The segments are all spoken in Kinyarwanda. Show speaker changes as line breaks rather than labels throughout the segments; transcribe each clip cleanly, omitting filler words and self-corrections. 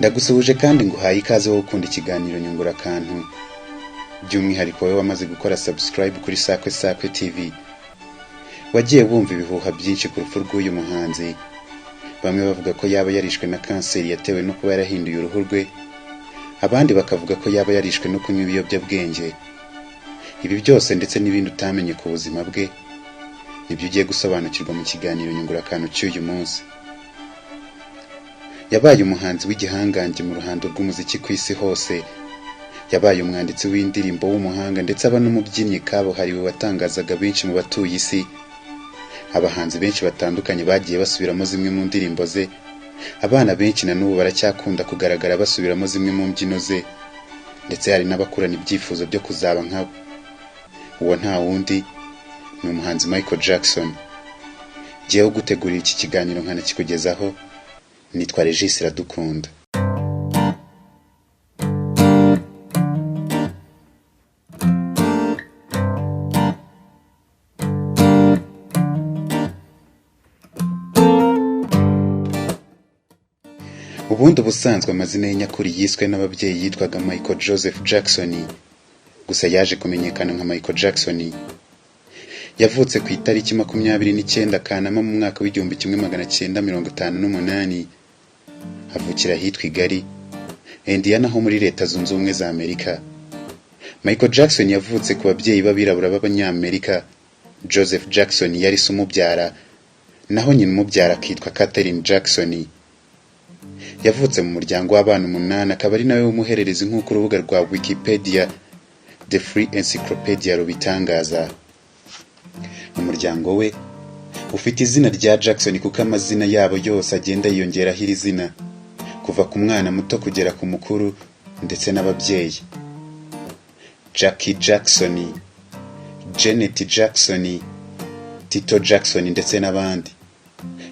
Ndagusuhuje kandi nguhaye ikaze wo gukunda ikiganiro nyungura kantu. By'umwihariko wowe wamaze gukora subscribe kuri Sakwe TV. Wagiye wumva ibihuha byinshi ku rupfu rw'uyu muhanzi. Bamwe bavuga ko yaba yarishwe na kanseri yatewe no kuba yarahinduye uruhu rwe. Abandi bakavuga ko yaba yarishwe no kunywa ibiyobyabwenge. Ibi byose ndetse n'ibindi utamenye ku buzima bwe nibyo ugiye gusobanukirwa mu kiganiro nyungura kantu cy'uyu munsi. Yabaye umuhanzi w'igihangange mu ruhando rw'umuziki ku isi hose. Yabaye umwanditsi w'indirimbo w'umuhanga ndetse aba n'umubyinnyi kabuhariwe watangazaga benshi mu batuye isi. Abahanzi benshi batandukanye bagiye basubiramo zimwe mu ndirimbo ze. Abana benshi na n'ubu baracyakunda kugaragara basubiramo zimwe mu mbyino ze, ndetse hari n'abakurana ibyifuzo byo kuzaba nkabo. Uwo nta wundi ni umuhanzi Michael Jackson. Giye gutegurira iki kiganiro nkanakikugezaho. Nitwa Regis Iradukunda. Ubundi ubusanzwe amazina ye nyakuri yiswe n'ababyeyi yitwaga Michael Joseph Jackson, gusa yaje kumenyekana nka Michael Jackson. Yavutse ku itariki 29 Kanama mu mwaka w'1958. Avukira ahitwa Igari, Indiana ho muri Leta Zunze Ubumwe za Amerika. Michael Jackson yavutse ku babyeyi b'abirabura b'abanyamerika. Joseph Jackson yari se umubyara, naho nyina umubyara akitwa Catherine Jackson. Yavutse mu muryango w'abana 8, akaba ari nawe w'umuhererezi nk'uko urubuga rwa Wikipedia The Free Encyclopedia rubitangaza. Umuryango we ufite izina rya Jackson kuko amazina yabo yose agenda yiyongeraho iri zina, kuva ku mwana muto kugera ku mukuru ndetse n'ababyeyi. Jackie Jackson, Janet Jackson, Tito Jackson ndetse n'abandi.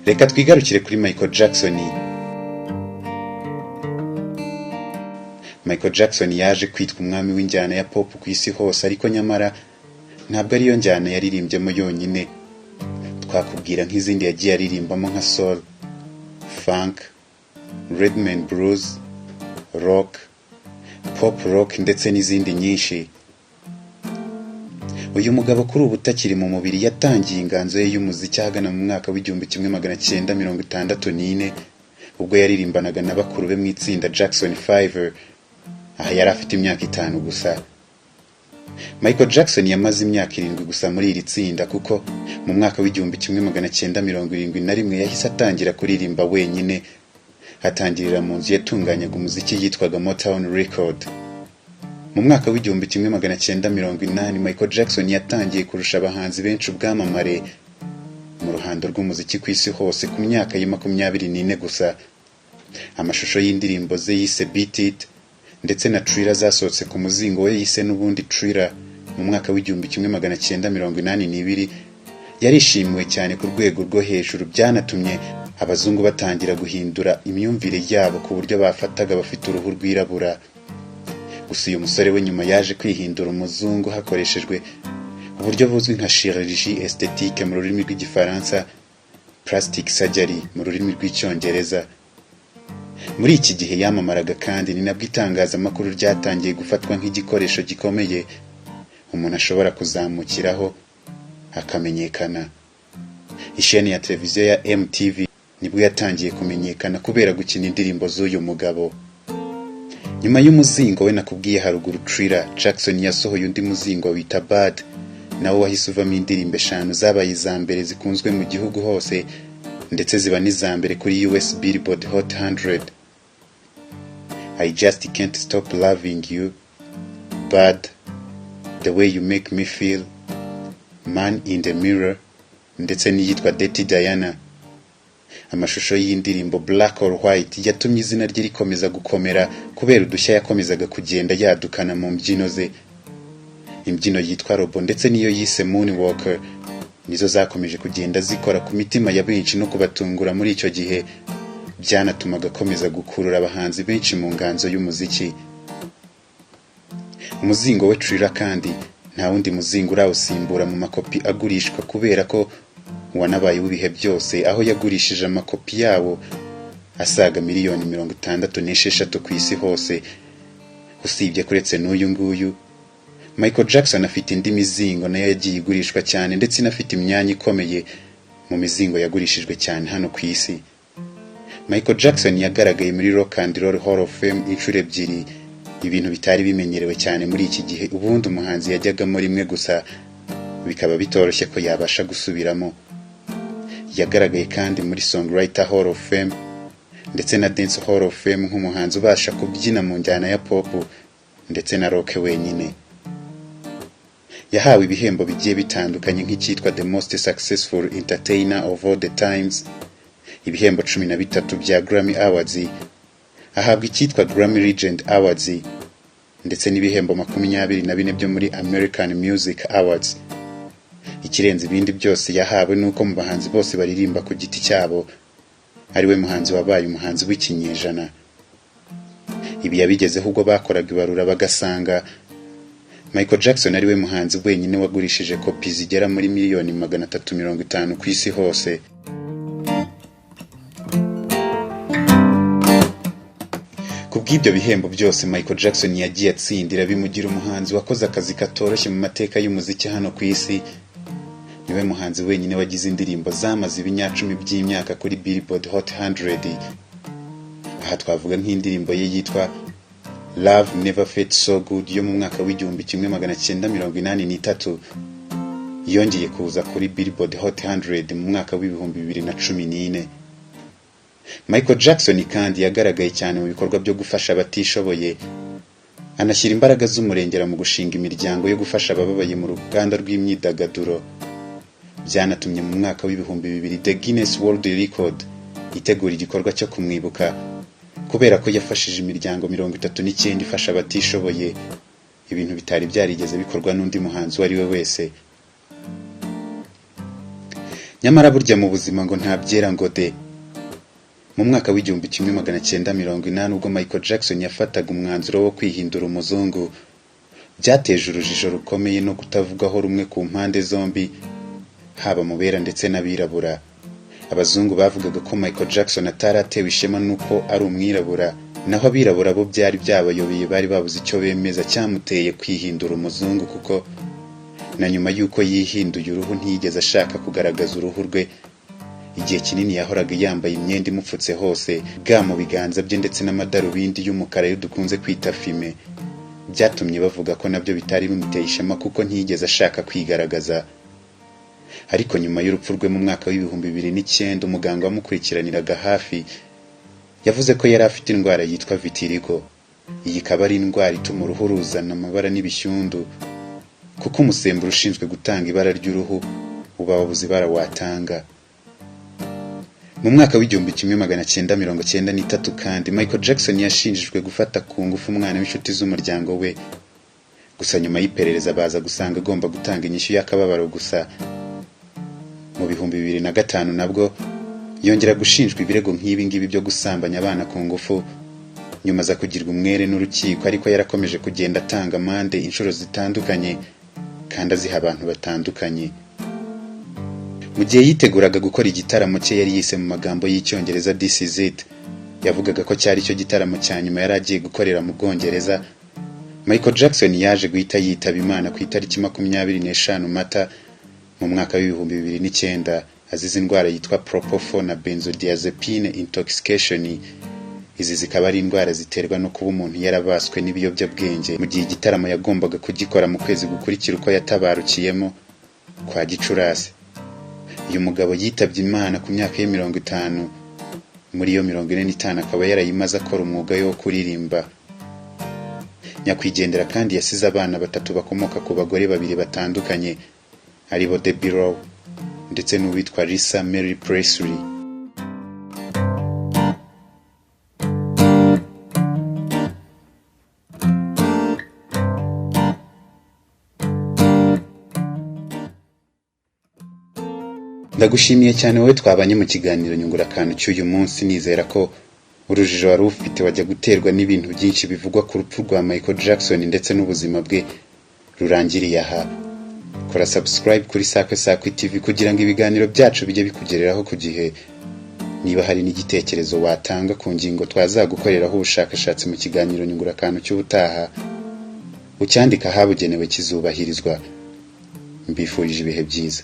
Reka twigarukire kuri Michael Jackson. Michael Jackson yaje kwitwa umwami w'injyana ya pop ku isi hose, ariko nyamara ntabwo ariyo njyana yaririmbyemo yonyine. Twakubwira nk'izindi yagiye aririmbamo nka soul, funk, rhythm and blues, rock, pop rock ndetse n'izindi nyinshi. Uyu mugabo kuri ubu utakiri mu mubiri yatangiye inganzo ye y'umuziki ahagana mu mwaka w'1964, ubwo yaririmbanaga na bakuru be mu itsinda Jackson 5. Aha yari afite imyaka 5 gusa. Michael Jackson yamaze imyaka 7 gusa muri iri tsinda, kuko mu mwaka w'1971 yahise atangira kuririmba wenyine. Atangirira mu nzu yatunganyaga umuziki yitwaga Motown Record. Mu mwaka w'1980 Michael Jackson yatangiye kurusha abahanzi benshi ubwamamare mu ruhando rw'umuziki ku isi hose ku myaka ya 24 gusa. Amashusho y'indirimbo ze yise Beat It ndetse na Thriller zasohotse ku muzingo we yise n'ubundi Thriller mu mwaka w'1982 yarishimiwe cyane ku rwego rwo hejuru, byanatumye abazungu batangira guhindura imyumvire yabo ku buryo bafataga bafite uruhu rwirabura. Gusa uyu musore we nyuma yaje kwihindura umuzungu hakoreshejwe uburyo buzwi nka chirurgie esthétique mu rurimi rw'igifaransa, plastic surgery mu rurimi rw'icyongereza. Muri iki gihe yamamaraga kandi ni nabwo itangazamakuru ryatangiye gufatwa nk'igikoresho gikomeye umuntu ashobora kuzamukiraho akamenyekana. Isheni ya televiziyo ya MTV nibwo yatangiye kumenyekana kubera gukina indirimbo z'uyu mugabo. Nyuma y'umuzingo we nakubwiye haruguru Thriller, Jackson yasohoye undi muzingo wita Bad, nawo wahise uvamo indirimbo 5 zabaye izambere zikunzwe mu gihugu hose ndetse ziba n'izambere kuri US Billboard Hot 100. I Just Can't Stop Loving You, Bad, The Way You Make Me Feel, Man in the Mirror ndetse n'iyitwa Dirty Diana. Amashusho y'indirimbo Black or White yatumye izina rye rikomeza gukomera kubera udushya yakomezaga kugenda yadukana mu mbyino ze. Imbyino yitwa Robo ndetse niyo yise Moonwalker nizo zakomeje kugenda zikora ku mitima ya benshi no kubatungura muri icyo gihe, byanatumaga akomeza gukurura abahanzi benshi mu nganzo y'umuziki. Umuzingo we Thriller kandi nta wundi muzingo urawusimbura mu makopi agurishwa, kubera ko wanabaye w'ibihe byose, aho yagurishije amakopi yawo asaga miliyoni 66 ku isi hose. Usibye kuretse n'uyu nguyu, Michael Jackson afite indi mizingo nayo yagiye igurishwa cyane ndetse inafite imyanya ikomeye mu mizingo yagurishijwe cyane hano ku isi. Michael Jackson yagaragaye muri Rock and Roll Hall of Fame inshuro ebyiri, ibintu bitari bimenyerewe cyane muri iki gihe. Ubundi umuhanzi yajyagamo rimwe gusa bikaba bitoroshye ko yabasha gusubiramo. Yagaragaye kandi muri Songwriter Hall of Fame ndetse na Dance Hall of Fame nk'umuhanzi ubasha kubyina mu njyana ya pop ndetse na rock wenyine. Yahawe ibihembo bigiye bitandukanye nk'icyitwa The Most Successful Entertainer of All the Times, ibihembo 13 bya Grammy Awards, ahabwa icyitwa Grammy Legend Awards ndetse n'ibihembo 24 byo muri American Music Awards. Ikirenze ibindi byose yahawe nuko mu bahanzi bose baririmba ku giti cyabo ariwe muhanzi wabaye umuhanzi w'ikinyejana. Ibi yabigezeho ubwo bakoraga ibarura bagasanga Michael Jackson ariwe muhanzi wenyine wagurishije kopi zigera muri miliyoni 350 ku isi hose. Kubw'ibyo bihembo byose Michael Jackson yagiye atsindira bimugira umuhanzi wakoze akazi katoroshye mu mateka y'umuziki hano ku isi. Niwe muhanzi wenyine wagize indirimbo zamaze ibinyacumi by'imyaka kuri Billboard Hot 100. Aha twavuga nk'indirimbo ye yitwa Love Never Felt So Good yo mu mwaka w'1983, yongeye kuza kuri Billboard Hot 100 mu mwaka w'2014. Michael Jackson kandi yagaragaye cyane mu bikorwa byo gufasha abatishoboye, anashyira imbaraga z'umurengera mu gushinga imiryango yo gufasha abababaye mu ruganda rw'imyidagaduro. Byanatumye mu mwaka w'2000 The Guinness World Record itegura igikorwa cyo kumwibuka kubera ko yafashije imiryango 39 ifasha abatishoboye, ibintu bitari byarigeze bikorwa n'undi muhanzi wari we wese. Nyamara burya mu buzima ngo nta byera ngo de. Mu mwaka w'1980 ubwo Michael Jackson yafataga umwanzuro wo kwihindura umuzungu, byateje urujijo rukomeye no kutavugwaho rumwe ku mpande zombi, haba mu bera ndetse n'abirabura. Abazungu bavugaga ko Michael Jackson ataratewe ishema nuko ari umwirabura, naho abirabura bo byari byabayobeye bari babuze icyo bemeza cyamuteye kwihindura umuzungu, kuko na nyuma yuko yihinduye uruhu ntiyigeze ashaka kugaragaza uruhu rwe. Igihe kinini yahoraga yambaye imyenda imupfutse hose, ga mu biganza bye ndetse n'amadarubindi y'umukara yo dukunze kwita fime. Byatumye bavuga ko nabyo bitari bimuteye ishema kuko ntiyigeze ashaka kwigaragaza. Ariko nyuma y'urupfu rwe mu mwaka w'2009, umuganga wamukurikiraniraga hafi yavuze ko yari afite indwara yitwa vitiligo. Iyi ikaba ari indwara ituma uruhu ruzana amabara n'ibishyundu, kuko umusemburo ushinzwe gutanga ibara ry'uruhu uba wabuze ibara watanga. Mu mwaka w'1993 kandi Michael Jackson yashinjijwe gufata ku ngufu umwana w'inshuti z'umuryango we. Gusa nyuma y'iperereza baza gusanga agomba gutanga inyishyu y'akababaro gusa. Mu 2005 nabwo yongera gushinjwa ibirego nk'ibi ngibi byo gusambanya abana ku ngufu, nyuma za kugirwa umwere n'urukiko, ariko yarakomeje kugenda atanga amande inshuro zitandukanye kandi aziha abantu batandukanye. Mu gihe yiteguraga gukora igitaramo cye yari yise mu magambo y'Icyongereza This is it, yavugaga ko cyari cyo gitaramo cya nyuma yari agiye gukorera mu Bwongereza. Michael Jackson yaje guhita yitaba Imana ku itariki 25 Mata mu mwaka w'2009 azize indwara yitwa propofol na benzodiazepine intoxication. Izi zikaba ari indwara ziterwa no kuba umuntu yarabaswe n'ibiyobyabwenge mu gihe igitaramo yagombaga kugikora mu kwezi gukurikira uko yatabarukiyemo kwa Gicurasi. Uyu mugabo yitabye Imana ku myaka ye 50, muri yo 45 akaba yarayimaze akora umwuga wo kuririmba. Nyakwigendera kandi yasize abana 3 bakomoka ku bagore 2 batandukanye, aribo Debbie Rowe ndetse n'uwitwa Lisa Mary Presley. Ndagushimiye cyane wowe twabanye mu kiganiro Nyungura Akantu cy'uyu munsi. Nizera ko urujijo wari ufite wajya guterwa n'ibintu byinshi bivugwa ku rupfu rwa Michael Jackson ndetse n'ubuzima bwe rurangiriye aha. Kora subscribe kuri Sakwe TV kugira ngo ibiganiro byacu bijye bikugereraho ku gihe. niba hari n'igitekerezo watanga ku ngingo twazagukoreraho ubushakashatsi mu kiganiro nyungurakantu cy'ubutaha, ucyandika ahabugenewe kizubahirizwa. Mbifurije ibihe byiza.